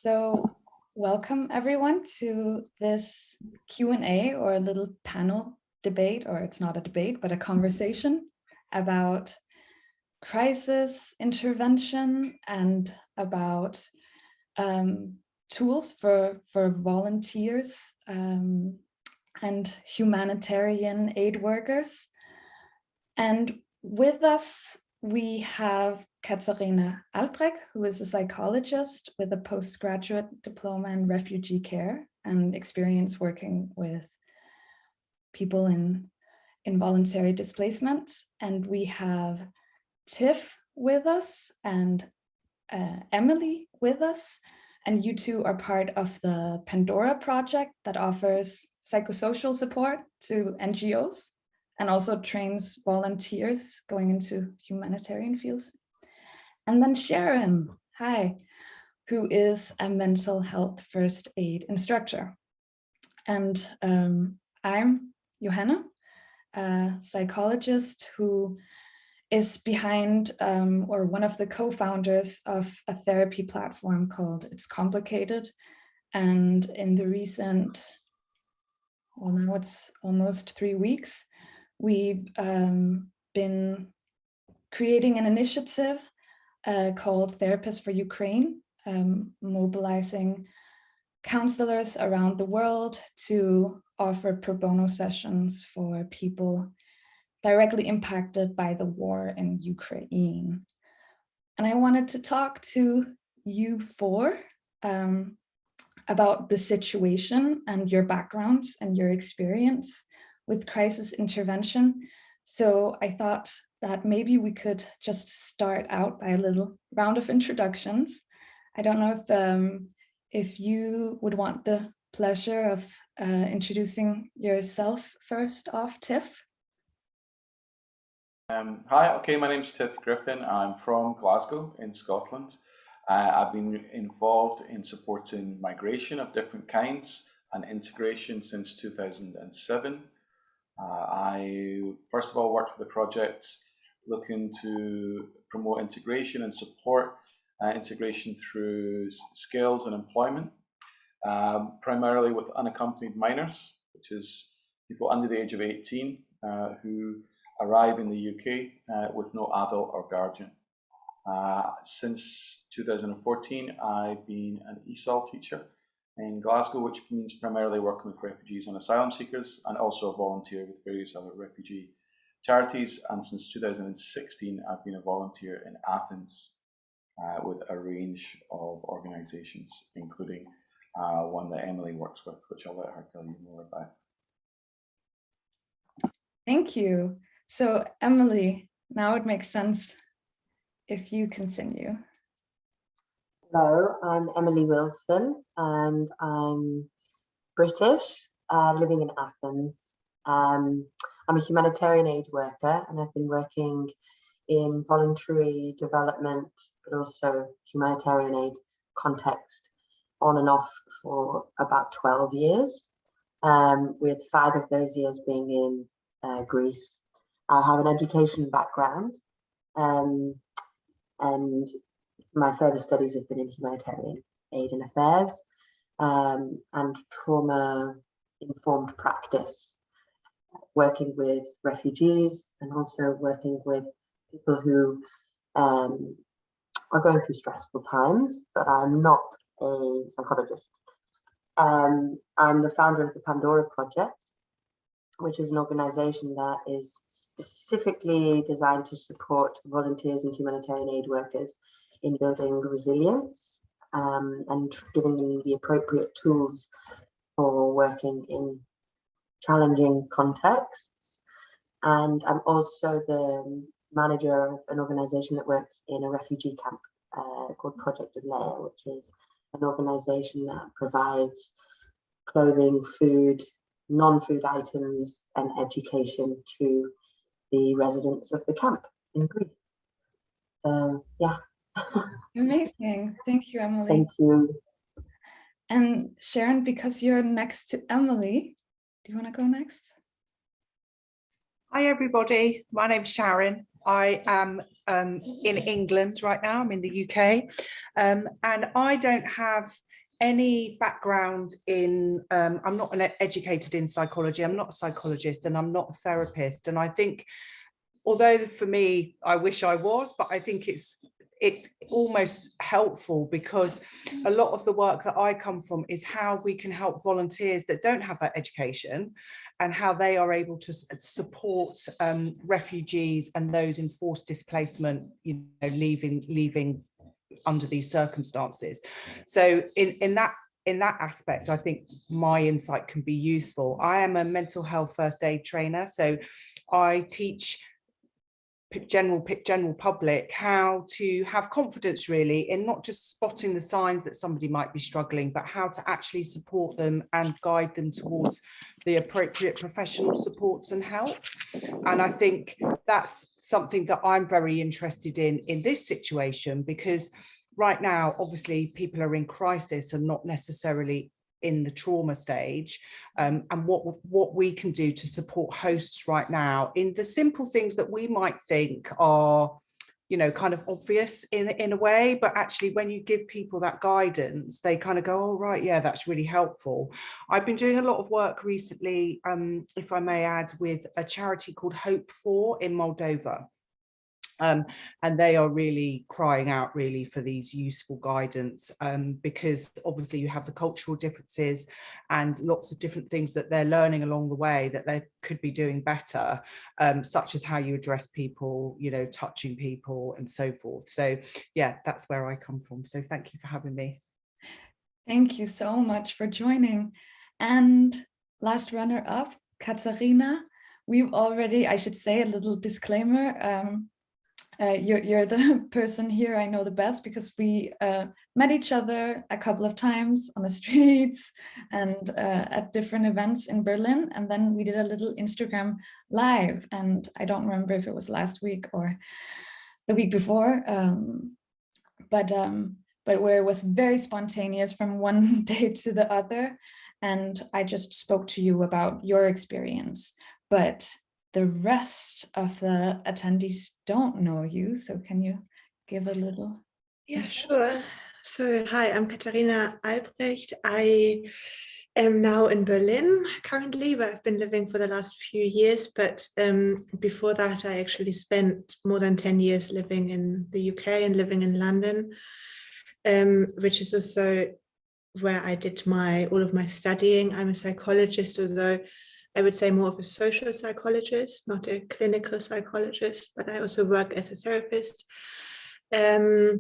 So welcome everyone to this Q&A, or a little panel debate, or it's not a debate, but a conversation about crisis intervention and about tools for volunteers and humanitarian aid workers. And with us, we have Katharina, who is a psychologist with a postgraduate diploma in refugee care and experience working with people in involuntary displacement. And we have Tiff with us and Emily with us. And you two are part of the Pandora Project that offers psychosocial support to NGOs and also trains volunteers going into humanitarian fields. And then Sharron, hi, who is a mental health first aid instructor. And I'm Johanne, a psychologist who is behind or one of the co-founders of a therapy platform called It's Complicated. And in the recent, well, now it's almost 3 weeks, we've been creating an initiative called Therapists for Ukraine, mobilizing counselors around the world to offer pro bono sessions for people directly impacted by the war in Ukraine. And I wanted to talk to you four about the situation and your backgrounds and your experience with crisis intervention. So I thought that maybe we could just start out by a little round of introductions. I don't know if you would want the pleasure of introducing yourself first off, Tiff. Hi, okay, my name's Tiff Griffin. I'm from Glasgow in Scotland. I've been involved in supporting migration of different kinds and integration since 2007. I first of all worked with a project looking to promote integration and support integration through skills and employment, primarily with unaccompanied minors, which is people under the age of 18 who arrive in the UK with no adult or guardian. Since 2014, I've been an ESOL teacher in Glasgow, which means primarily working with refugees and asylum seekers, and also a volunteer with various other refugee charities. And since 2016, I've been a volunteer in Athens with a range of organisations, including one that Emily works with, which I'll let her tell you more about. Thank you. So Emily, now it makes sense if you continue. Hello, I'm Emily Wilson and I'm British, living in Athens. I'm a humanitarian aid worker and I've been working in voluntary development, but also humanitarian aid context on and off for about 12 years, with 5 of those years being in Greece. I have an education background and my further studies have been in humanitarian aid and affairs and trauma-informed practice, working with refugees and also working with people who are going through stressful times, but I'm not a psychologist. I'm the founder of the Pandora Project, which is an organization that is specifically designed to support volunteers and humanitarian aid workers in building resilience and giving them the appropriate tools for working in challenging contexts. And I'm also the manager of an organization that works in a refugee camp called Project Layer, which is an organization that provides clothing, food, non-food items and education to the residents of the camp in Greece. So yeah. Amazing. Thank you, Emily. Thank you. And Sharron, because you're next to Emily, do you want to go next? Hi everybody, my name's Sharron. I am in England right now, I'm in the UK, and I don't have any background in, I'm not educated in psychology, I'm not a psychologist, and I'm not a therapist. And I think, although for me, I wish I was, but I think it's almost helpful, because a lot of the work that I come from is how we can help volunteers that don't have that education, and how they are able to support refugees and those in forced displacement, you know, leaving under these circumstances. So in that aspect, I think my insight can be useful. I am a mental health first aid trainer, so I teach general public how to have confidence really in not just spotting the signs that somebody might be struggling, but how to actually support them and guide them towards the appropriate professional supports and help. And I think that's something that I'm very interested in this situation, because right now, obviously, people are in crisis and not necessarily in the trauma stage, and what we can do to support hosts right now in the simple things that we might think are, you know, kind of obvious in a way, but actually when you give people that guidance, they kind of go, oh right, yeah, that's really helpful. I've been doing a lot of work recently, if I may add, with a charity called Hope For in Moldova. And they are really crying out really for these useful guidance, because obviously you have the cultural differences and lots of different things that they're learning along the way that they could be doing better, such as how you address people, you know, touching people and so forth. So yeah, that's where I come from. So thank you for having me. Thank you so much for joining. And last runner up, Katharina. We've already, I should say, a little disclaimer. You're the person here I know the best, because we met each other a couple of times on the streets and at different events in Berlin. And then we did a little Instagram live. And I don't remember if it was last week or the week before, but where it was very spontaneous from one day to the other. And I just spoke to you about your experience. But the rest of the attendees don't know you, so can you give a little? Yeah, sure. So hi, I'm Katharina Albrecht. I am now in Berlin currently, where I've been living for the last few years, but before that I actually spent more than 10 years living in the UK and living in London, which is also where I did all of my studying. I'm a psychologist, although I would say more of a social psychologist, not a clinical psychologist, but I also work as a therapist. And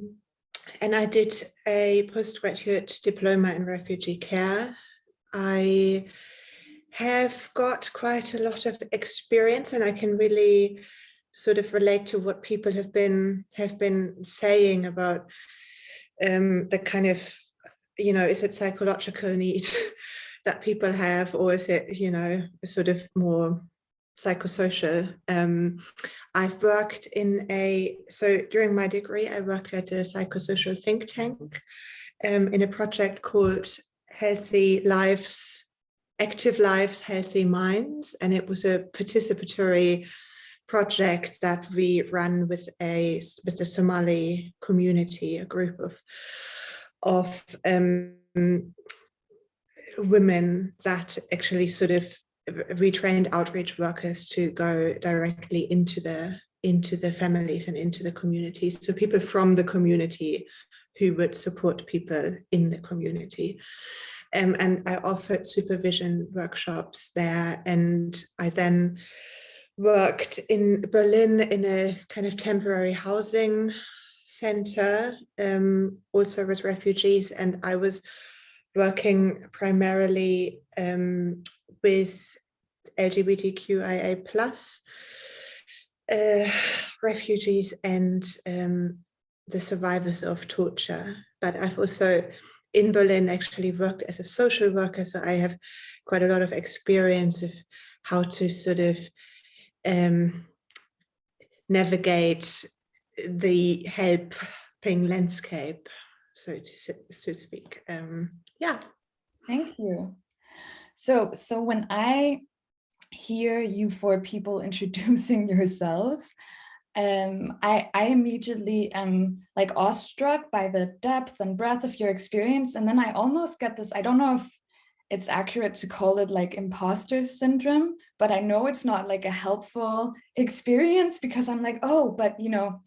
I did a postgraduate diploma in refugee care. I have got quite a lot of experience, and I can really sort of relate to what people have been saying about the kind of, you know, is it psychological need that people have, or is it, you know, sort of more psychosocial? I've worked so during my degree, I worked at a psychosocial think tank in a project called Healthy Lives, Active Lives, Healthy Minds. And it was a participatory project that we ran with the Somali community, a group of women that actually sort of retrained outreach workers to go directly into the families and into the communities. So people from the community who would support people in the community. And I offered supervision workshops there. And I then worked in Berlin in a kind of temporary housing center, also with refugees. And I was working primarily with LGBTQIA+ refugees and the survivors of torture. But I've also in Berlin actually worked as a social worker, so I have quite a lot of experience of how to sort of navigate the helping landscape, so to speak. Yeah. Thank you. So when I hear you for people introducing yourselves, I immediately am like awestruck by the depth and breadth of your experience. And then I almost get this, I don't know if it's accurate to call it like imposter syndrome, but I know it's not like a helpful experience, because I'm like, oh, but you know,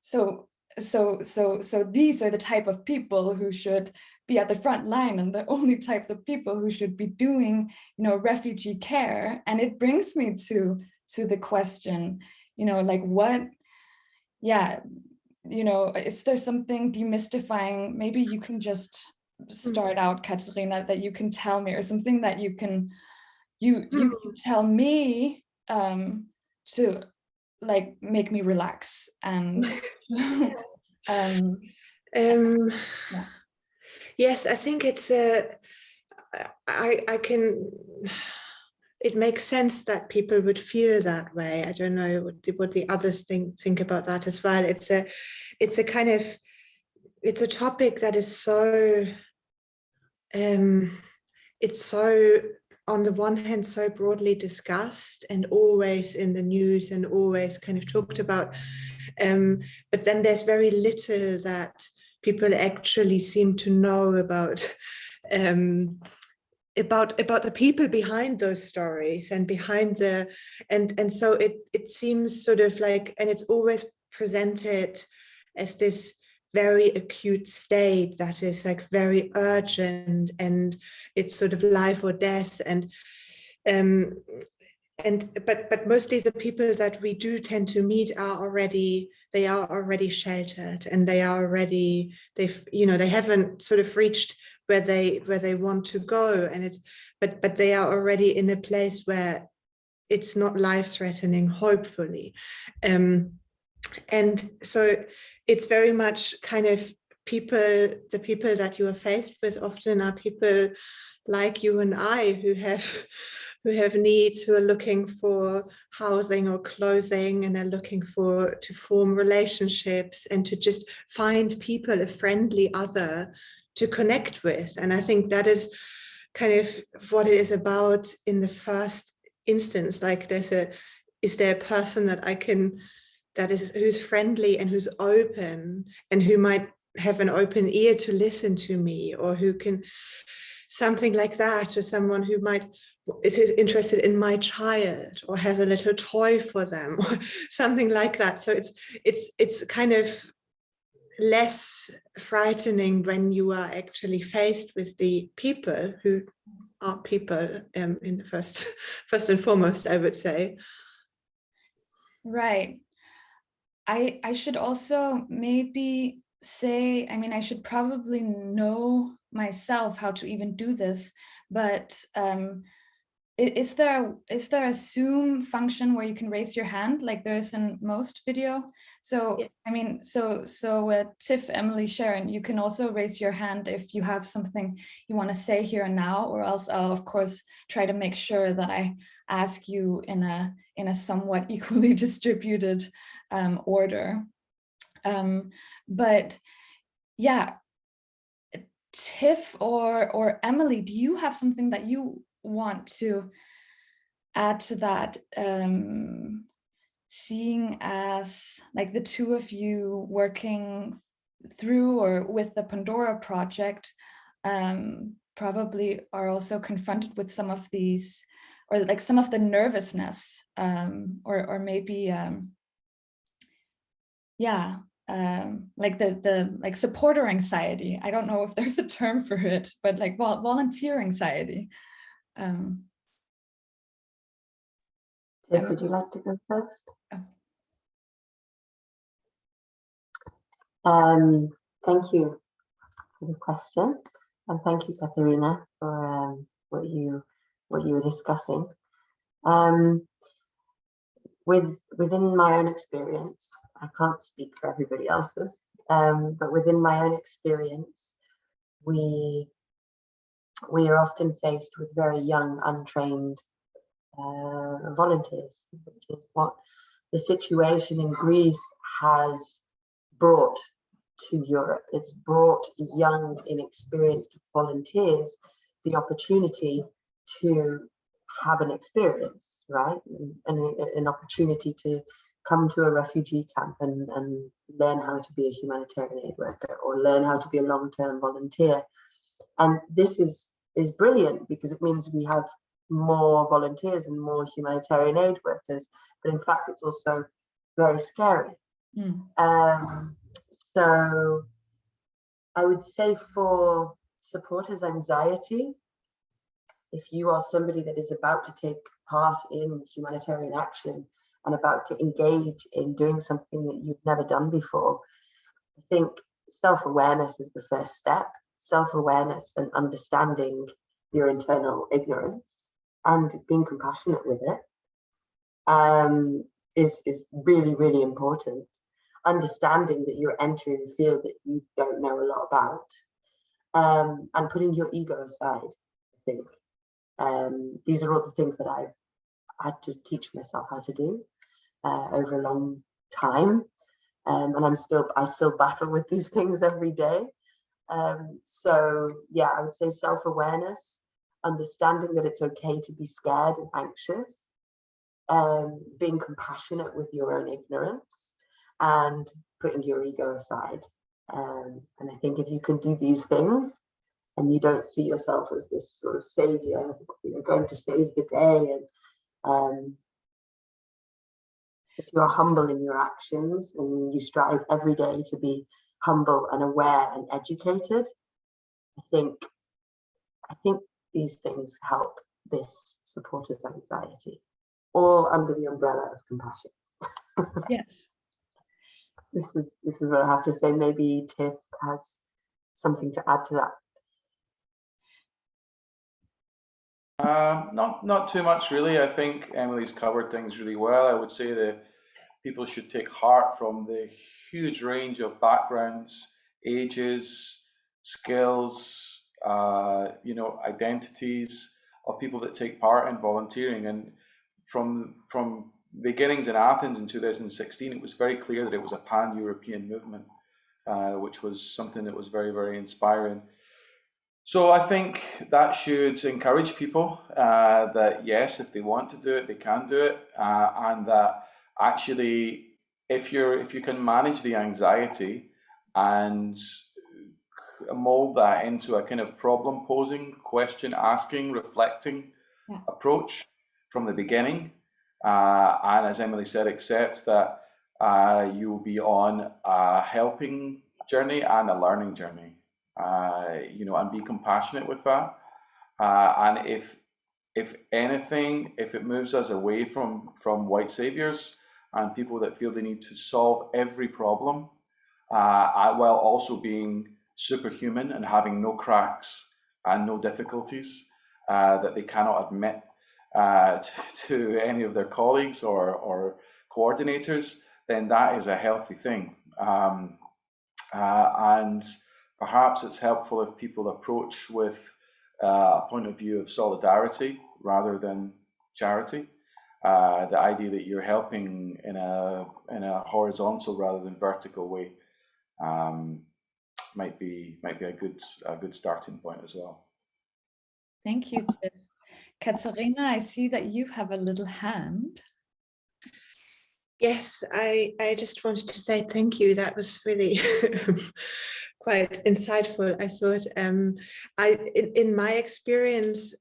so these are the type of people who should be at the front line, and the only types of people who should be doing, you know, refugee care. And it brings me to the question, you know, like what, yeah, you know, is there something demystifying? Maybe you can just start out, Katharina, that you can tell me, or something that you can tell me to like make me relax and yeah. Yes, I think it's I can, it makes sense that people would feel that way. I don't know what the others think about that as well. It's a kind of, it's a topic that is so it's so, on the one hand, so broadly discussed and always in the news and always kind of talked about, but then there's very little that people actually seem to know about the people behind those stories and behind the, and so it seems sort of like, and it's always presented as this very acute state that is like very urgent, and it's sort of life or death, but mostly the people that we do tend to meet are already sheltered, and they haven't sort of reached where they want to go, and it's but they are already in a place where it's not life-threatening, hopefully, and so it's very much kind of the people that you are faced with often are people like you and I who have needs, who are looking for housing or clothing, and are looking to form relationships and to just find people, a friendly other to connect with. And I think that is kind of what it is about in the first instance. Like, is there a person that I can, who's friendly and who's open and who might have an open ear to listen to me, or who can, something like that, or someone who is interested in my child or has a little toy for them or something like that. So it's kind of less frightening when you are actually faced with the people who are people in the first and foremost, I would say. Right. I should also maybe say, I mean, I should probably know myself how to even do this, but is there a Zoom function where you can raise your hand like there is in most video? So yeah. I mean, so Tiff, Emily, Sharron, you can also raise your hand if you have something you want to say here and now, or else I'll of course try to make sure that I ask you in a somewhat equally distributed order. But yeah, Tiff or Emily, do you have something that you want to add to that, seeing as like the two of you working through or with the Pandora Project probably are also confronted with some of these, or like some of the nervousness, or maybe yeah, like the like supporter anxiety. I don't know if there's a term for it, but like volunteer anxiety. Tiff, would you like to go first? Thank you for the question, and thank you, Katharina, for what you were discussing. Within my own experience, I can't speak for everybody else's, but within my own experience, we are often faced with very young, untrained volunteers, which is what the situation in Greece has brought to Europe. It's brought young, inexperienced volunteers the opportunity to have an experience, right? And an opportunity to come to a refugee camp and learn how to be a humanitarian aid worker or learn how to be a long-term volunteer. And this is brilliant because it means we have more volunteers and more humanitarian aid workers, but in fact it's also very scary. So I would say for supporters' anxiety, if you are somebody that is about to take part in humanitarian action and about to engage in doing something that you've never done before, I think self-awareness is the first step. Self-awareness and understanding your internal ignorance and being compassionate with it is really, really important. Understanding that you're entering a field that you don't know a lot about, and putting your ego aside, I think. These are all the things that I've had to teach myself how to do over a long time, and I still battle with these things every day. So yeah, I would say self-awareness, understanding that it's okay to be scared and anxious, being compassionate with your own ignorance, and putting your ego aside. And I think if you can do these things and you don't see yourself as this sort of savior, going to save the day, and if you're humble in your actions and you strive every day to be humble and aware and educated, I think these things help this supporter's anxiety, all under the umbrella of compassion. Yes. This is what I have to say. Maybe Tiff has something to add to that. Not too much really. I think Emily's covered things really well. I would say that people should take heart from the huge range of backgrounds, ages, skills, identities of people that take part in volunteering. And from beginnings in Athens in 2016, it was very clear that it was a pan-European movement, which was something that was very, very inspiring. So I think that should encourage people that yes, if they want to do it, they can do it, and that actually, if you can manage the anxiety and mold that into a kind of problem posing, question asking, reflecting approach from the beginning, and as Emily said, accept that you will be on a helping journey and a learning journey, and be compassionate with that. And if anything, if it moves us away from white saviors and people that feel they need to solve every problem, while also being superhuman and having no cracks and no difficulties that they cannot admit to any of their colleagues or coordinators, then that is a healthy thing. And perhaps it's helpful if people approach with a point of view of solidarity rather than charity. The idea that you're helping in a horizontal rather than vertical way might be a good starting point as well. Thank you, Tiff. Katharina, I see that you have a little hand. Yes, I just wanted to say thank you. That was really quite insightful. I thought in my experience,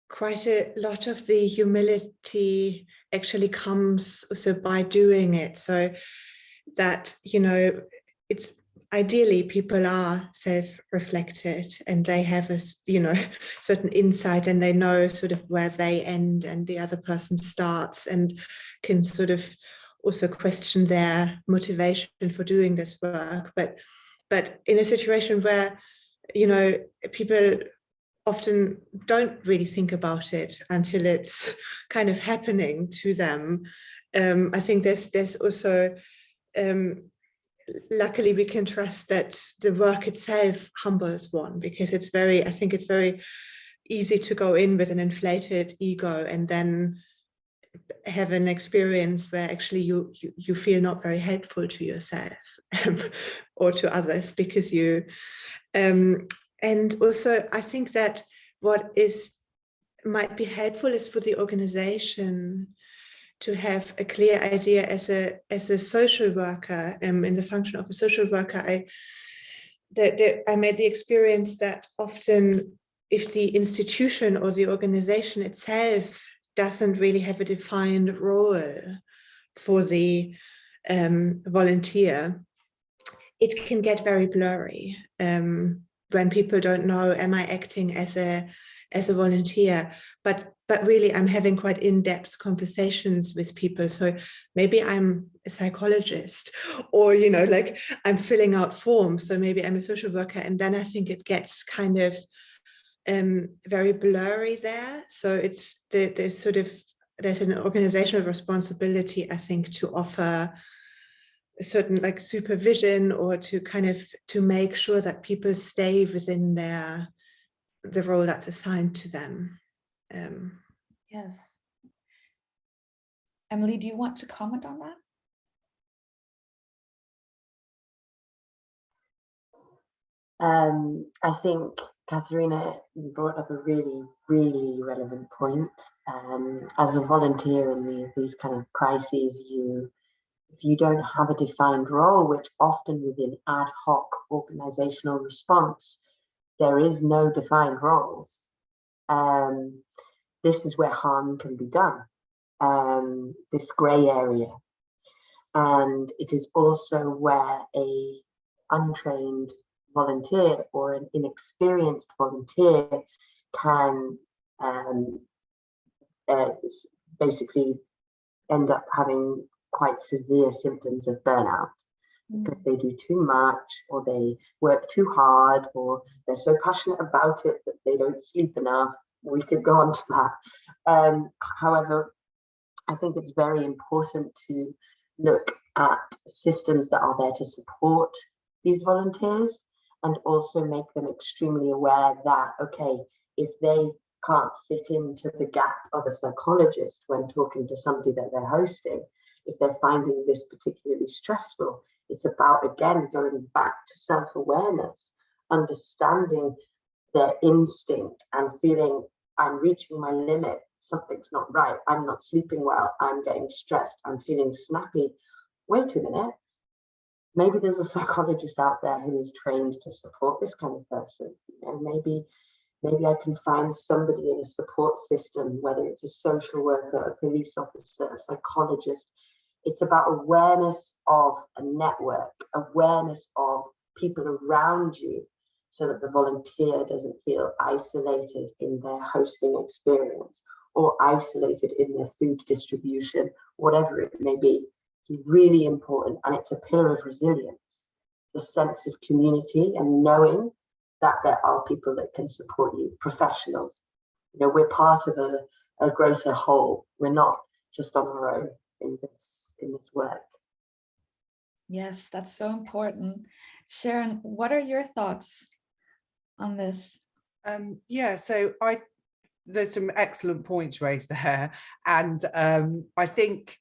quite a lot of the humility actually comes also by doing it. So that, it's ideally people are self-reflected and they have a certain insight and they know sort of where they end and the other person starts, and can sort of also question their motivation for doing this work. But in a situation where people often don't really think about it until it's kind of happening to them, I think there's also luckily we can trust that the work itself humbles one, because I think it's very easy to go in with an inflated ego and then have an experience where actually you feel not very helpful to yourself or to others, because you and also I think that what might be helpful is for the organization to have a clear idea as a social worker, in the function of a social worker. I made the experience that often, if the institution or the organization itself doesn't really have a defined role for the volunteer, it can get very blurry when people don't know, am I acting as a volunteer? But really, I'm having quite in-depth conversations with people. So maybe I'm a psychologist, or like I'm filling out forms. So maybe I'm a social worker, and then I think it gets kind of very blurry there. So it's there's an organizational responsibility, I think, to offer a certain like supervision, or to make sure that people stay within the role that's assigned to them. Yes. Emily, do you want to comment on that? I think Katharina brought up a really, really relevant point. As a volunteer in these kind of crises, if you don't have a defined role, which often within ad hoc organizational response, there is no defined roles. This is where harm can be done, this grey area. And it is also where a untrained volunteer or an inexperienced volunteer can basically end up having quite severe symptoms of burnout, because they do too much, or they work too hard, or they're so passionate about it that they don't sleep enough. We could go on to that. However, I think it's very important to look at systems that are there to support these volunteers, and also make them extremely aware that, okay, if they can't fit into the gap of a psychologist when talking to somebody that they're hosting, if they're finding this particularly stressful, it's about, again, going back to self-awareness, understanding their instinct and feeling, I'm reaching my limit, something's not right, I'm not sleeping well, I'm getting stressed, I'm feeling snappy. Wait a minute, maybe there's a psychologist out there who is trained to support this kind of person. Maybe I can find somebody in a support system, whether it's a social worker, a police officer, a psychologist. It's about awareness of a network, awareness of people around you, so that the volunteer doesn't feel isolated in their hosting experience, or isolated in their food distribution, whatever it may be. It's really important, and it's a pillar of resilience, the sense of community and knowing that there are people that can support you, professionals. We're part of a greater whole. We're not just on our own in this work. Yes, that's so important. Sharron, what are your thoughts on this? Yeah, so there's some excellent points raised there, and I think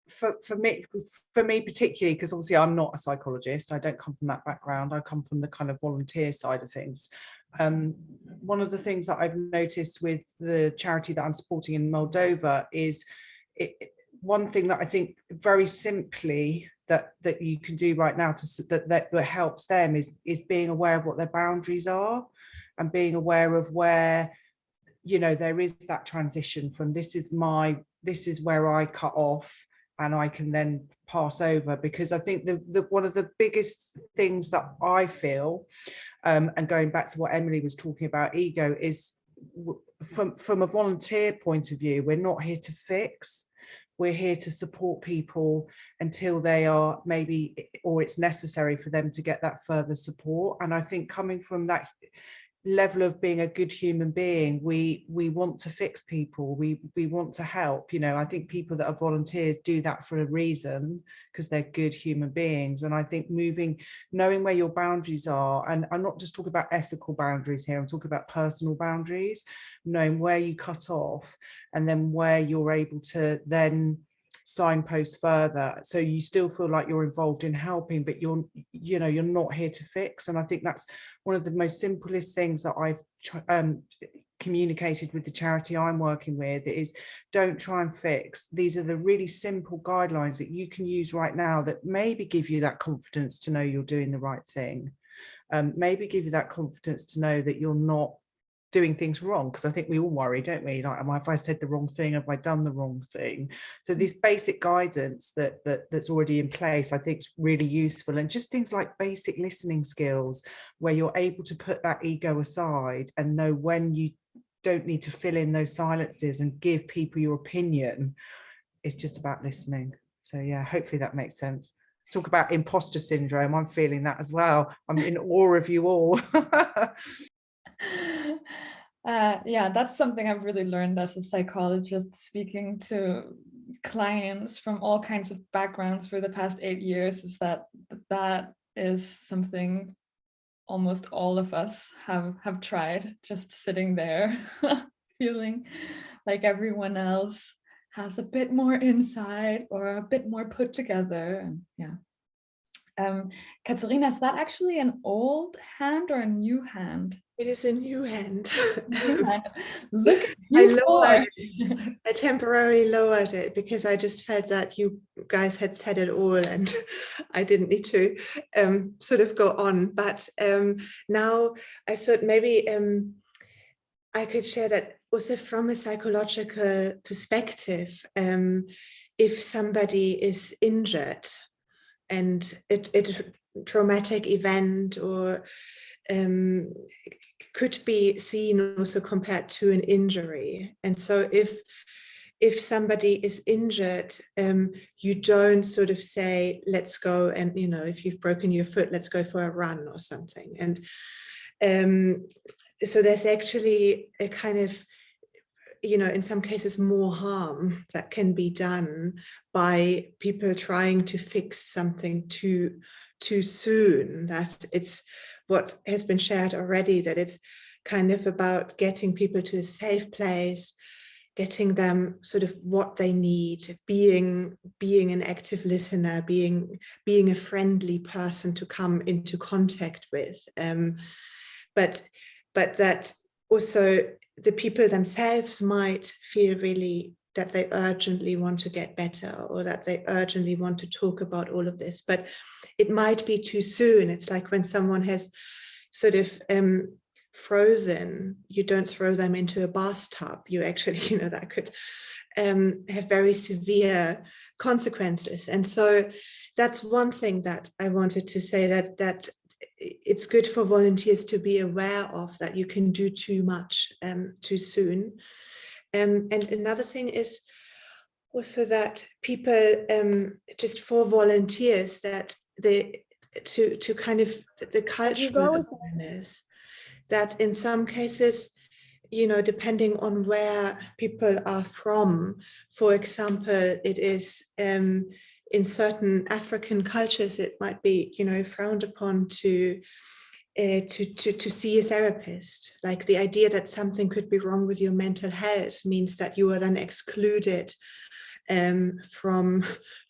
for me particularly, because obviously I'm not a psychologist, I don't come from that background, I come from the kind of volunteer side of things. One of the things that I've noticed with the charity that I'm supporting in Moldova is one thing that I think very simply that you can do right now that helps them is being aware of what their boundaries are, and being aware of where there is that transition from this is where I cut off and I can then pass over. Because I think the one of the biggest things that I feel, and going back to what Emily was talking about, ego, is from a volunteer point of view, we're not here to fix. We're here to support people until they are maybe, or it's necessary for them to get that further support. And I think coming from that level of being a good human being, we want to fix people, we want to help. I think people that are volunteers do that for a reason, because they're good human beings. And I think knowing where your boundaries are, and I'm not just talking about ethical boundaries here, I'm talking about personal boundaries, knowing where you cut off, and then where you're able to then signpost further, so you still feel like you're involved in helping, but you're not here to fix. And I think that's one of the most simplest things that I've communicated with the charity I'm working with is, don't try and fix. These are the really simple guidelines that you can use right now that maybe give you that confidence to know you're doing the right thing. Maybe give you that confidence to know that you're not doing things wrong, because I think we all worry, don't we? Like, have I said the wrong thing? Have I done the wrong thing? So this basic guidance that's already in place, I think is really useful. And just things like basic listening skills, where you're able to put that ego aside and know when you don't need to fill in those silences and give people your opinion. It's just about listening. So yeah, hopefully that makes sense. Talk about imposter syndrome. I'm feeling that as well. I'm in awe of you all. Yeah, that's something I've really learned as a psychologist, speaking to clients from all kinds of backgrounds for the past 8 years, is that is something almost all of us have tried, just sitting there feeling like everyone else has a bit more insight or a bit more put together. And yeah. Katharina, is that actually an old hand or a new hand? It is a new hand. Look, I lowered it. I temporarily lowered it because I just felt that you guys had said it all and I didn't need to sort of go on. But now I thought maybe I could share that also from a psychological perspective. If somebody is injured and it traumatic event or could be seen also compared to an injury. And so if somebody is injured, you don't sort of say, let's go and, you know, if you've broken your foot, let's go for a run or something. And so there's actually a kind of, you know, in some cases more harm that can be done by people trying to fix something too soon, that it's what has been shared already, that it's kind of about getting people to a safe place, getting them sort of what they need, being an active listener, being a friendly person to come into contact with. But that also the people themselves might feel really that they urgently want to get better, or that they urgently want to talk about all of this, but it might be too soon. It's like when someone has sort of frozen, you don't throw them into a bathtub. You actually, you know, that could have very severe consequences. And so that's one thing that I wanted to say, that it's good for volunteers to be aware of, that you can do too much too soon. And another thing is also that people, just for volunteers, that to kind of the cultural awareness, that in some cases, you know, depending on where people are from, for example, it is in certain African cultures, it might be, you know, frowned upon to see a therapist. Like the idea that something could be wrong with your mental health means that you are then excluded from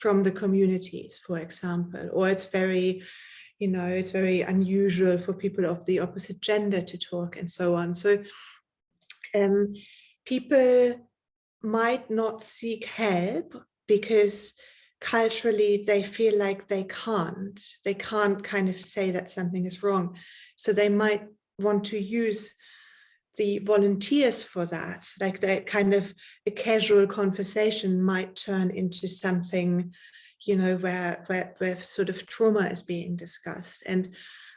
the communities, for example, or it's very, you know, it's very unusual for people of the opposite gender to talk and so on. So people might not seek help because culturally they feel like they can't kind of say that something is wrong. So they might want to use the volunteers for that, like that kind of a casual conversation might turn into something, you know, where sort of trauma is being discussed. And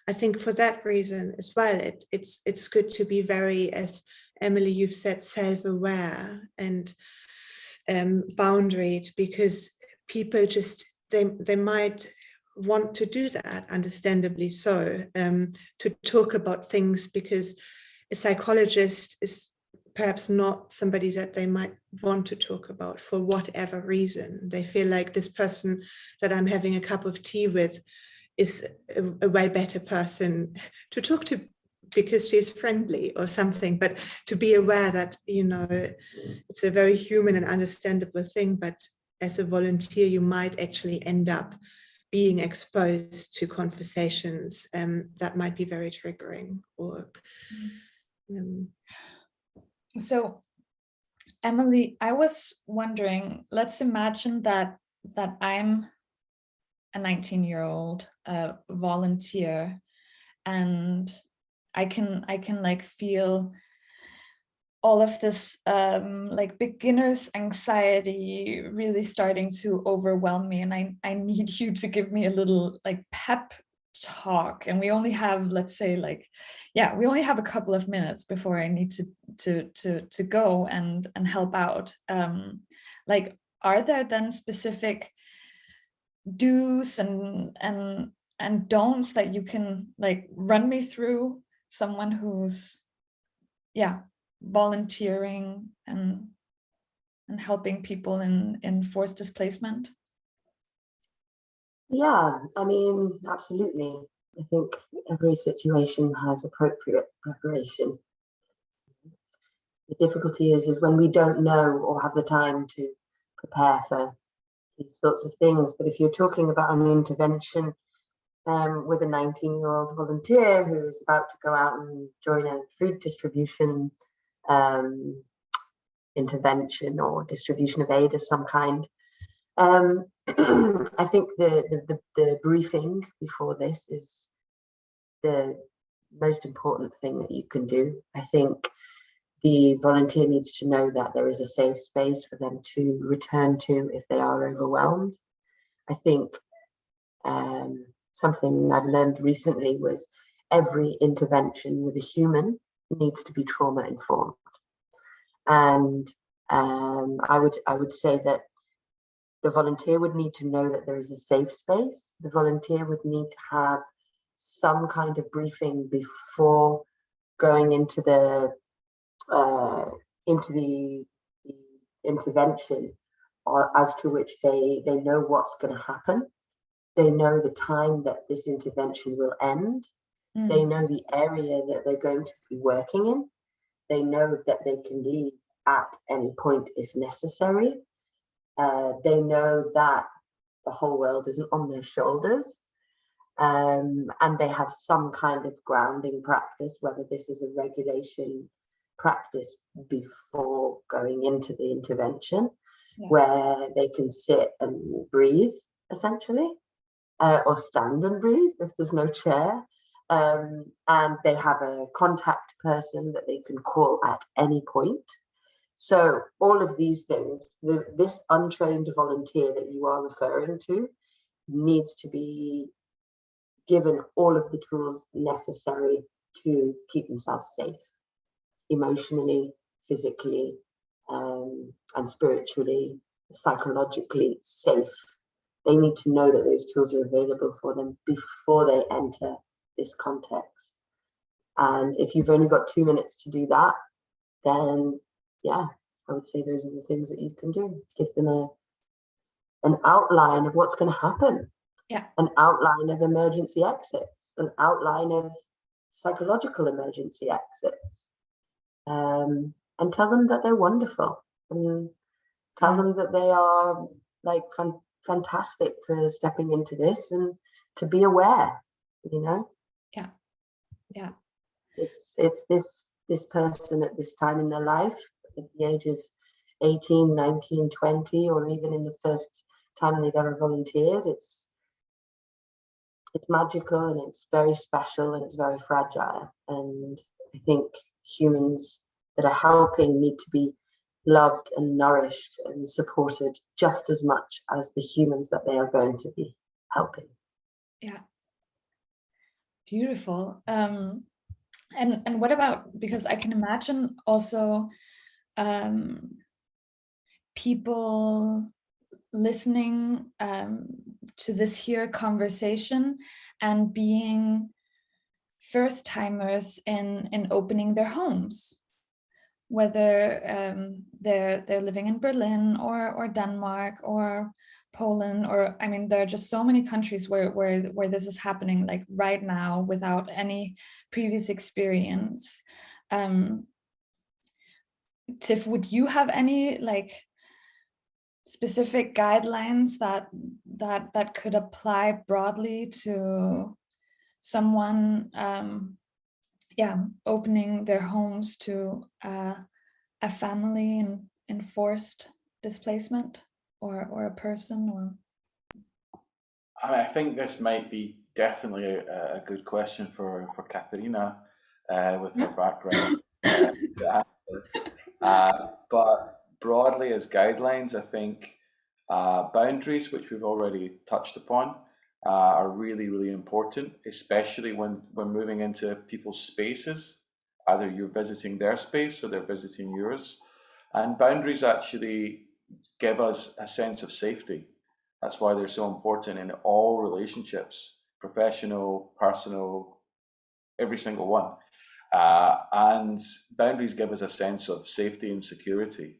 I think for that reason as well, it's good to be very, as Emily, you've said, self-aware and boundaried, because people just, they might want to do that, understandably so, to talk about things, because a psychologist is perhaps not somebody that they might want to talk about for whatever reason. They feel like this person that I'm having a cup of tea with is a way better person to talk to because she's friendly or something. But to be aware that, you know, it's a very human and understandable thing, but as a volunteer, you might actually end up being exposed to conversations that might be very triggering, or So Emily, I was wondering, let's imagine that I'm a 19-year-old volunteer, and I can like feel all of this like beginner's anxiety really starting to overwhelm me, and I need you to give me a little like pep talk. And we only have, let's say, like, yeah, we only have a couple of minutes before I need to go and help out. Like, are there then specific do's and don'ts that you can like run me through, someone who's, yeah, volunteering and helping people in forced displacement? Yeah, I mean, absolutely. I think every situation has appropriate preparation. The difficulty is when we don't know or have the time to prepare for these sorts of things. But if you're talking about an intervention with a 19-year-old volunteer who's about to go out and join a food distribution intervention or distribution of aid of some kind, I think the briefing before this is the most important thing that you can do. I think the volunteer needs to know that there is a safe space for them to return to if they are overwhelmed. I think something I've learned recently was every intervention with a human needs to be trauma informed. And I would say that the volunteer would need to know that there is a safe space. The volunteer would need to have some kind of briefing before going into the intervention, as to which they know what's going to happen. They know the time that this intervention will end. They know the area that they're going to be working in. They know that they can leave at any point if necessary. They know that the whole world isn't on their shoulders. And they have some kind of grounding practice, whether this is a regulation practice before going into the intervention, where they can sit and breathe, essentially, or stand and breathe if there's no chair. And they have a contact person that they can call at any point. So all of these things, this untrained volunteer that you are referring to needs to be given all of the tools necessary to keep themselves safe, emotionally, physically, and spiritually, psychologically safe. They need to know that those tools are available for them before they enter this context. And if you've only got 2 minutes to do that, then yeah, I would say those are the things that you can do. Give them an outline of what's going to happen. Yeah. An outline of emergency exits, an outline of psychological emergency exits, and tell them that they're wonderful, and tell them that they are like fantastic for stepping into this, and to be aware, you know. Yeah. It's this person at this time in their life, at the age of 18, 19, 20, or even in the first time they've ever volunteered. It's magical, and it's very special, and it's very fragile. And I think humans that are helping need to be loved and nourished and supported just as much as the humans that they are going to be helping. Yeah. Beautiful. And what about, because I can imagine also people listening to this here conversation and being first timers in opening their homes, whether they're living in Berlin or Denmark or Poland, or I mean, there are just so many countries where this is happening, like right now, without any previous experience. Tiff, would you have any like specific guidelines that could apply broadly to someone opening their homes to a family in enforced displacement, or a person, or? I think this might be definitely a good question for Katharina with her background. But broadly as guidelines, I think boundaries, which we've already touched upon, are really, really important, especially when we're moving into people's spaces. Either you're visiting their space or they're visiting yours. And boundaries actually give us a sense of safety. That's why they're so important in all relationships, professional, personal, every single one. And boundaries give us a sense of safety and security,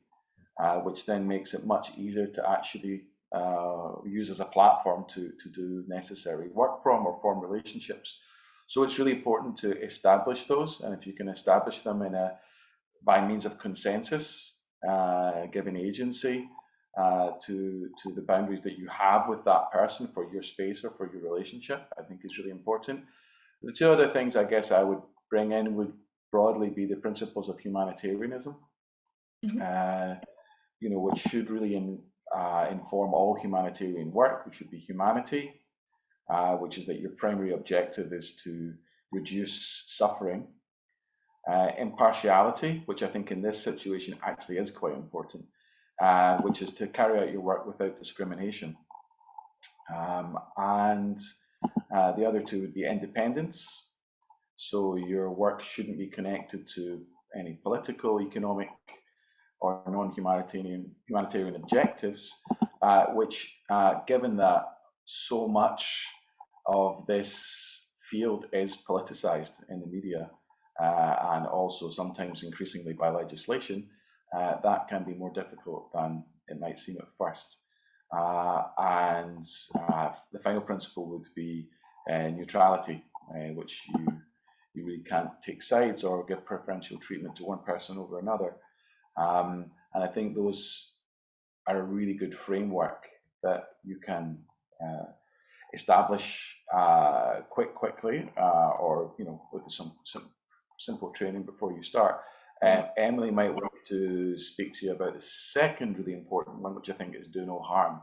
which then makes it much easier to actually use as a platform to do necessary work from or form relationships. So it's really important to establish those, and if you can establish them by means of consensus, giving agency to the boundaries that you have with that person for your space or for your relationship, I think is really important. The two other things I guess I would bring in would broadly be the principles of humanitarianism, which should really inform all humanitarian work, which should be humanity, which is that your primary objective is to reduce suffering. Impartiality, which I think in this situation actually is quite important, which is to carry out your work without discrimination. And the other two would be independence. So your work shouldn't be connected to any political, economic, or non-humanitarian objectives, which, given that so much of this field is politicized in the media, and also sometimes increasingly by legislation, that can be more difficult than it might seem at first. And the final principle would be neutrality, which you really can't take sides or give preferential treatment to one person over another. And I think those are a really good framework that you can establish quickly, or with some simple training before you start. Emily might want to speak to you about the second really important one, which I think is do no harm.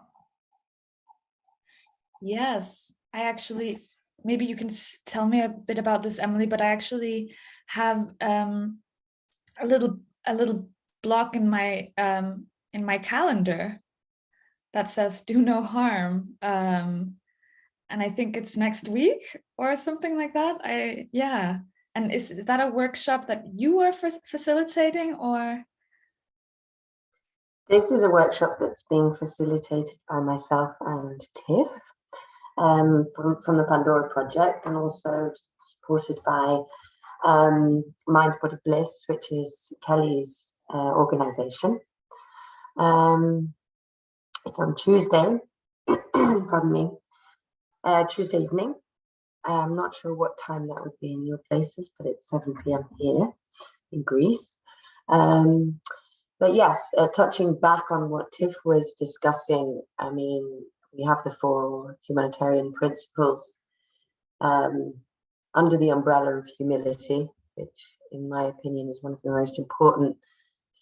Yes, I actually, maybe you can tell me a bit about this, Emily, but I actually have a little block in my calendar that says do no harm, and I think it's next week or something like that. And is that a workshop that you are facilitating, or? This is a workshop that's being facilitated by myself and Tiff from the Pandora Project, and also supported by Mind Body Bliss, which is Kelly's organization. It's on Tuesday, pardon me, Tuesday evening. I'm not sure what time that would be in your places, but it's 7 p.m. here in Greece. But yes, touching back on what Tiff was discussing, I mean, we have the 4 humanitarian principles under the umbrella of humility, which in my opinion is one of the most important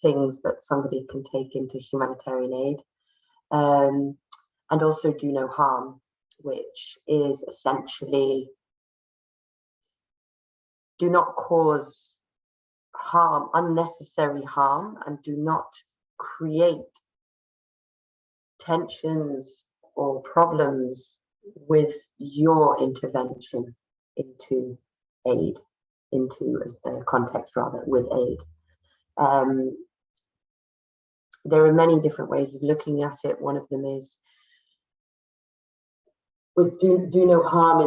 things that somebody can take into humanitarian aid. And also do no harm, which is essentially do not cause harm, unnecessary harm, and do not create tensions or problems with your intervention into aid, into a context rather, with aid. There are many different ways of looking at it. One of them is with do no harm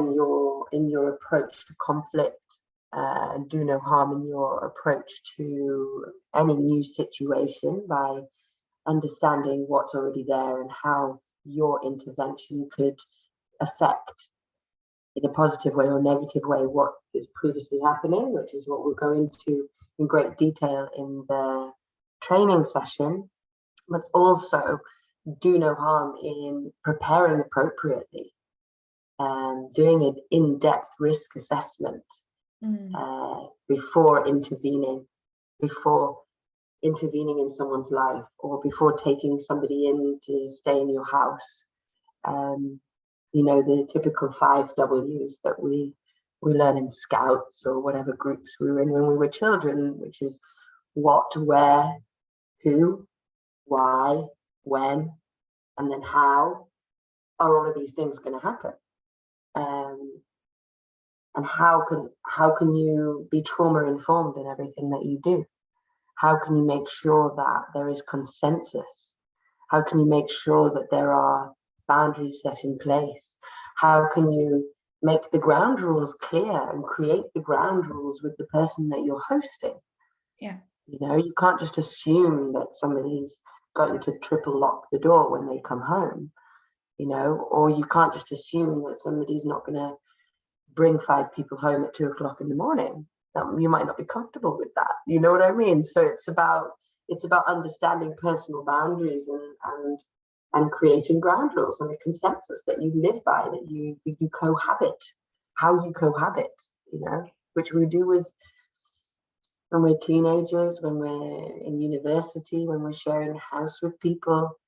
in your approach to conflict, and do no harm in your approach to any new situation by understanding what's already there and how your intervention could affect in a positive way or negative way what is previously happening, which is what we'll go into in great detail in the training session. But also do no harm in preparing appropriately, doing an in-depth risk assessment before intervening, before intervening in someone's life, or before taking somebody in to stay in your house. You know, the typical 5 W's that we learn in Scouts or whatever groups we were in when we were children, which is what, where, who, why, when, and then how are all of these things going to happen? And how can you be trauma informed in everything that you do? How can you make sure that there is consensus? How can you make sure that there are boundaries set in place? How can you make the ground rules clear and create the ground rules with the person that you're hosting? Yeah. You know, you can't just assume that somebody's going to triple lock the door when they come home, you know, or you can't just assume that somebody's not going to bring 5 people home at 2 o'clock in the morning. You might not be comfortable with that. You know what I mean? So it's about understanding personal boundaries and creating ground rules and a consensus that you live by, that you cohabit, how you cohabit, you know, which we do with when we're teenagers, when we're in university, when we're sharing a house with people.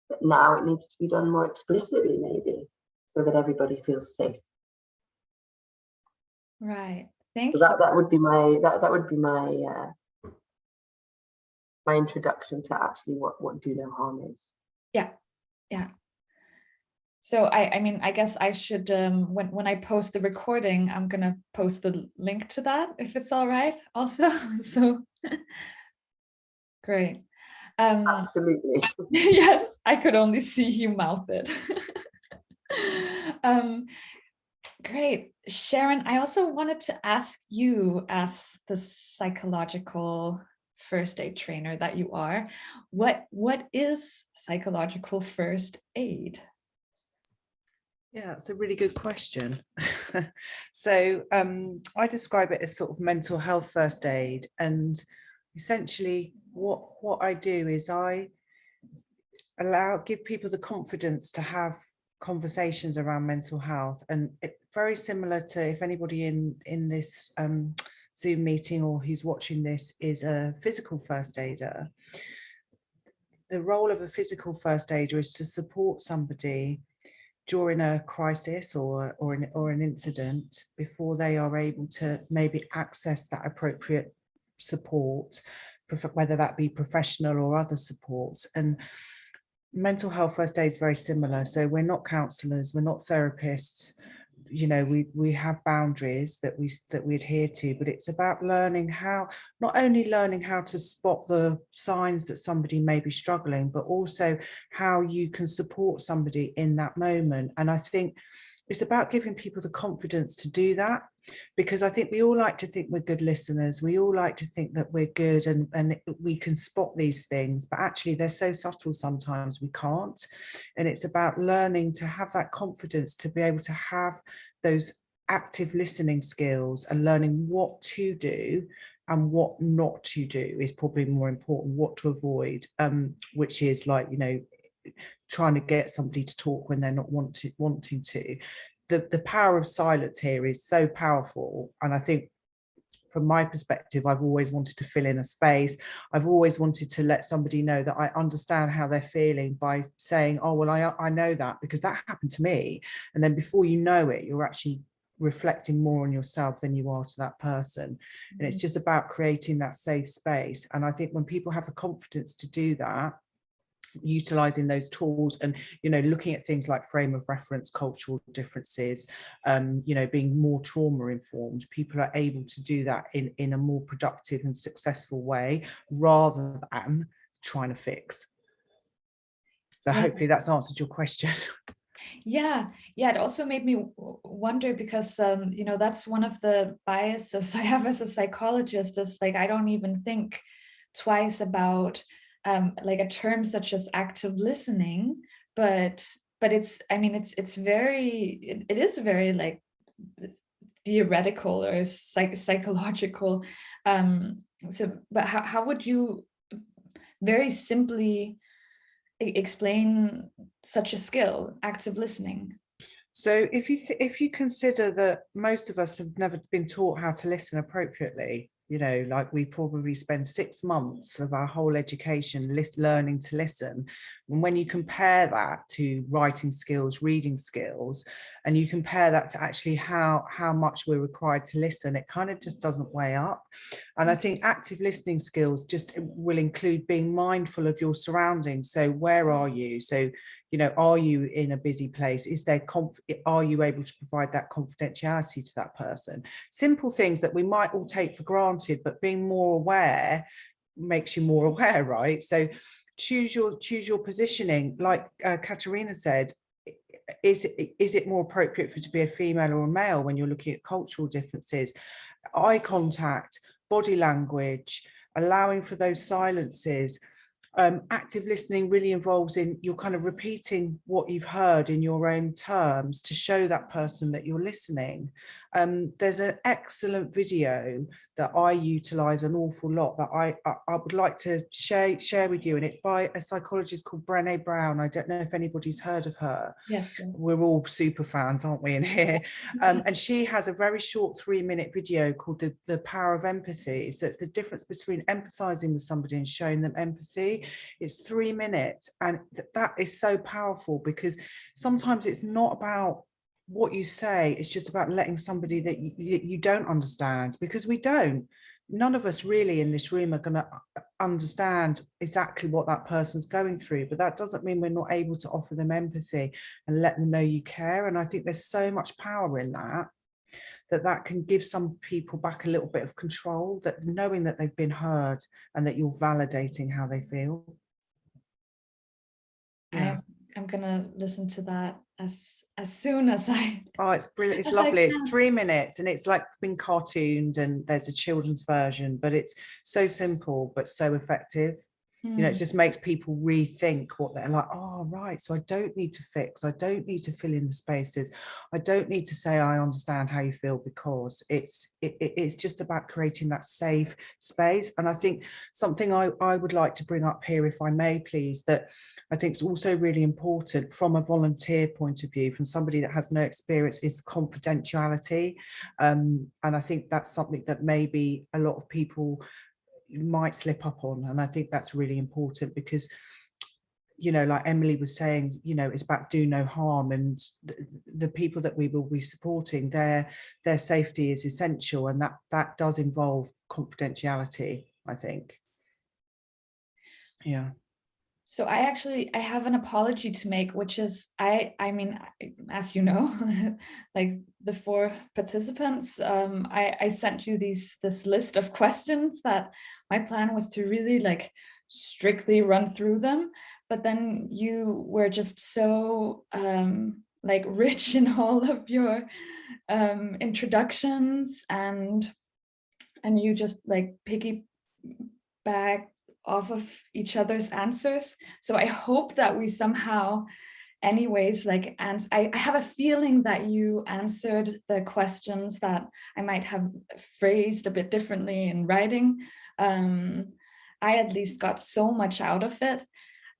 But now it needs to be done more explicitly, maybe, so that everybody feels safe. Right. Thank So you. that would be my my introduction to actually what do no harm is. Yeah. So I mean, I guess I should when I post the recording, I'm gonna post the link to that if it's all right. Also, so great. Absolutely. Yes, I could only see you mouth it. Great. Sharron, I also wanted to ask you, as the psychological first aid trainer that you are, what is psychological first aid? Yeah, it's a really good question. So I describe it as sort of mental health first aid, and essentially what I do is I give people the confidence to have conversations around mental health, and it very similar to, if anybody in this Zoom meeting or who's watching this is a physical first aider. The role of a physical first aider is to support somebody during a crisis or an incident before they are able to maybe access that appropriate support, whether that be professional or other support. And mental health first aid is very similar. So we're not counsellors, we're not therapists. You know, we have boundaries that we adhere to, but it's about learning how, not only learning how to spot the signs that somebody may be struggling, but also how you can support somebody in that moment. And I think it's about giving people the confidence to do that, because I think we all like to think we're good listeners. We all like to think that we're good and we can spot these things, but actually they're so subtle sometimes we can't. And it's about learning to have that confidence to be able to have those active listening skills, and learning what to do and what not to do is probably more important, what to avoid, which is like, you know, trying to get somebody to talk when they're not wanting to. The power of silence here is so powerful. And I think from my perspective, I've always wanted to fill in a space. I've always wanted to let somebody know that I understand how they're feeling by saying, oh, well, I know that because that happened to me. And then before you know it, you're actually reflecting more on yourself than you are to that person. And it's just about creating that safe space. And I think when people have the confidence to do that, utilizing those tools and, you know, looking at things like frame of reference, cultural differences, you know, being more trauma informed, people are able to do that in a more productive and successful way rather than trying to fix. So hopefully that's answered your question. Yeah, it also made me wonder, because you know, that's one of the biases I have as a psychologist, is like, I don't even think twice about like a term such as active listening, but it's, I mean, it is very like theoretical or psychological. So, but how would you very simply explain such a skill, active listening? So if you consider that most of us have never been taught how to listen appropriately, You know, like we probably spend 6 months of our whole education learning to listen. And when you compare that to writing skills, reading skills, and you compare that to actually how much we're required to listen, it kind of just doesn't weigh up. And I think active listening skills just will include being mindful of your surroundings. So where are you? So, you know, are you in a busy place? Is there are you able to provide that confidentiality to that person? Simple things that we might all take for granted, but being more aware makes you more aware, right? So choose your positioning. Like Katharina said, is it more appropriate for it to be a female or a male when you're looking at cultural differences? Eye contact, body language, allowing for those silences. Active listening really involves in you're kind of repeating what you've heard in your own terms to show that person that you're listening. There's an excellent video that I utilize an awful lot that I would like to share with you, and it's by a psychologist called Brené Brown. I don't know if anybody's heard of her. Yes. We're all super fans, aren't we, in here? And she has a very short 3-minute video called the Power of Empathy. So it's the difference between empathizing with somebody and showing them empathy. It's 3 minutes, and that is so powerful, because sometimes it's not about what you say, it's just about letting somebody that you don't understand, because we don't. None of us really in this room are going to understand exactly what that person's going through, but that doesn't mean we're not able to offer them empathy and let them know you care. And I think there's so much power in that can give some people back a little bit of control, that knowing that they've been heard and that you're validating how they feel. Yeah. I'm gonna listen to that as soon as I. Oh, it's brilliant. It's lovely. It's 3 minutes, and it's like been cartooned, and there's a children's version, but it's so simple but so effective. You know, it just makes people rethink what they're like. Oh, right. So I don't need to fix. I don't need to fill in the spaces. I don't need to say I understand how you feel, because it's just about creating that safe space. And I think something I would like to bring up here, if I may, please, that I think is also really important from a volunteer point of view, from somebody that has no experience, is confidentiality. And I think that's something that maybe a lot of people might slip up on, and I think that's really important, because, you know, like Emily was saying, you know, it's about do no harm, and the people that we will be supporting, their safety is essential, and that does involve confidentiality, I think. Yeah. So I have an apology to make, which is I mean, as you know, like the 4 participants, I sent you this list of questions that my plan was to really like strictly run through them, but then you were just so like rich in all of your introductions, and you just like piggyback off of each other's answers. So I hope that we somehow anyways, like, and I have a feeling that you answered the questions that I might have phrased a bit differently in writing. I at least got so much out of it.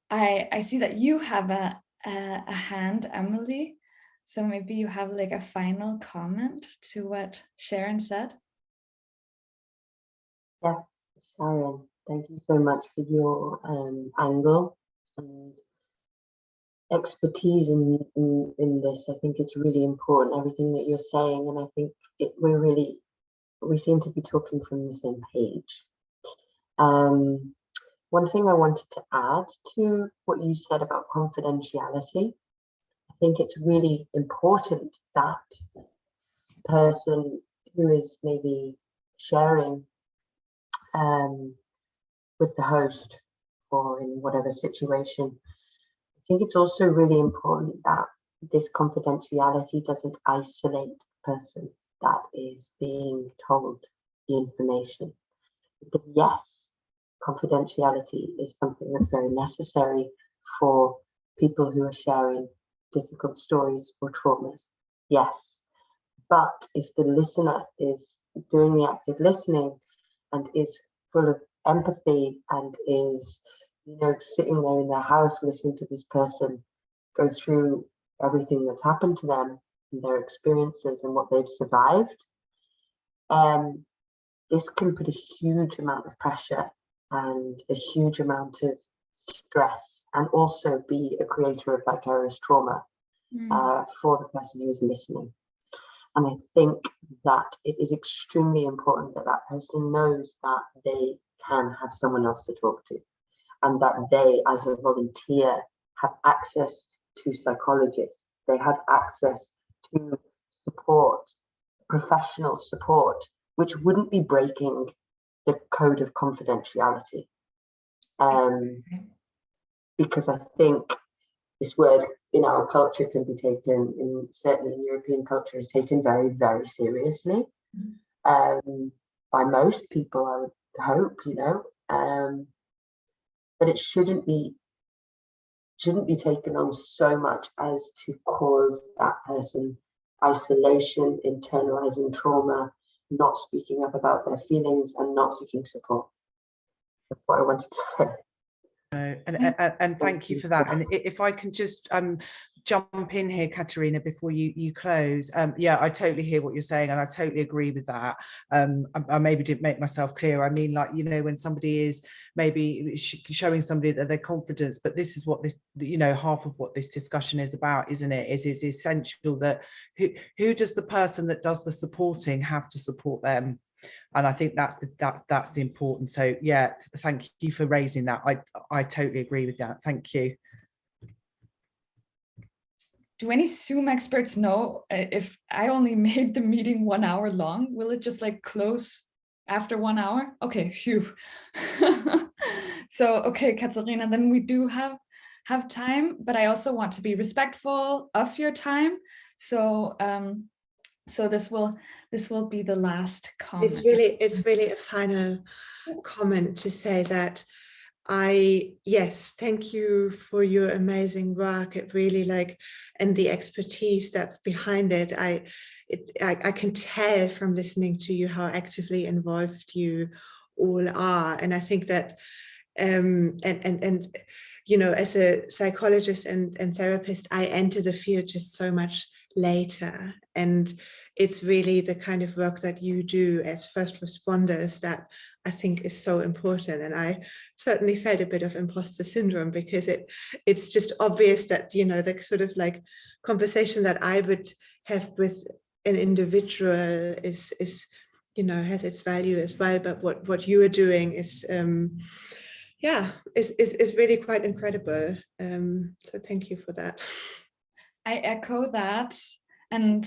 I see that you have a hand, Emily. So maybe you have like a final comment to what Sharron said. Yes, Sharron, thank you so much for your angle and expertise in this. I think it's really important, everything that you're saying, and I think we seem to be talking from the same page. One thing I wanted to add to what you said about confidentiality, I think it's really important that the person who is maybe sharing with the host or in whatever situation, I think it's also really important that this confidentiality doesn't isolate the person that is being told the information. Because yes, confidentiality is something that's very necessary for people who are sharing difficult stories or traumas. Yes, but if the listener is doing the active listening and is full of empathy and is, you know, sitting there in their house listening to this person go through everything that's happened to them and their experiences and what they've survived, this can put a huge amount of pressure and a huge amount of stress, and also be a creator of vicarious trauma for the person who is listening. And I think that it is extremely important that that person knows that they can have someone else to talk to, and that they, as a volunteer, have access to psychologists. They have access to support, professional support, which wouldn't be breaking the code of confidentiality. Because I think this word in our culture can be taken, certainly in European culture, is taken very, very seriously by most people, I would hope, you know, but it shouldn't be taken on so much as to cause that person isolation, internalizing trauma, not speaking up about their feelings, and not seeking support. That's what I wanted to say. And thank you for that. And if I can just jump in here, Katharina, before you close. Yeah, I totally hear what you're saying, and I totally agree with that. I maybe didn't make myself clear. I mean, like, you know, when somebody is maybe showing somebody that their confidence, but this is what this, you know, half of what this discussion is about, isn't it? Is it's essential that who does the person that does the supporting have to support them? And I think that's the important. So yeah, thank you for raising that. I totally agree with that. Thank you. Do any Zoom experts know if I only made the meeting 1 hour long, will it just like close after 1 hour? Okay, phew. So okay, Katharina, then we do have time, but I also want to be respectful of your time. So so this will be the last comment. It's really a final comment to say that yes, thank you for your amazing work. It really and the expertise that's behind it. I can tell from listening to you how actively involved you all are. And I think that and you know, as a psychologist and therapist, I enter the field just so much later, and it's really the kind of work that you do as first responders that I think is so important. And I certainly felt a bit of imposter syndrome, because it's just obvious that, you know, the sort of conversation that I would have with an individual is you know, has its value as well, but what you are doing is yeah, is really quite incredible. So thank you for that. I echo that, and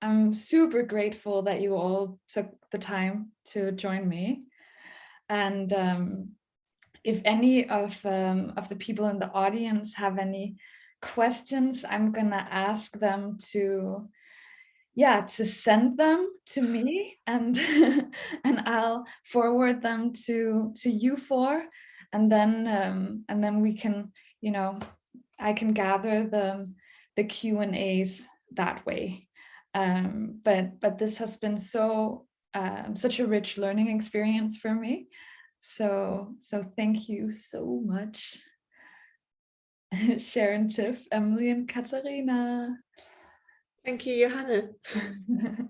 I'm super grateful that you all took the time to join me. And if any of the people in the audience have any questions, I'm gonna ask them to send them to me, and and I'll forward them to you four, and then we can, you know, I can gather the Q&As that way. But this has been such a rich learning experience for me. So thank you so much, Sharron, Tiff, Emily, and Katharina. Thank you, Johanne.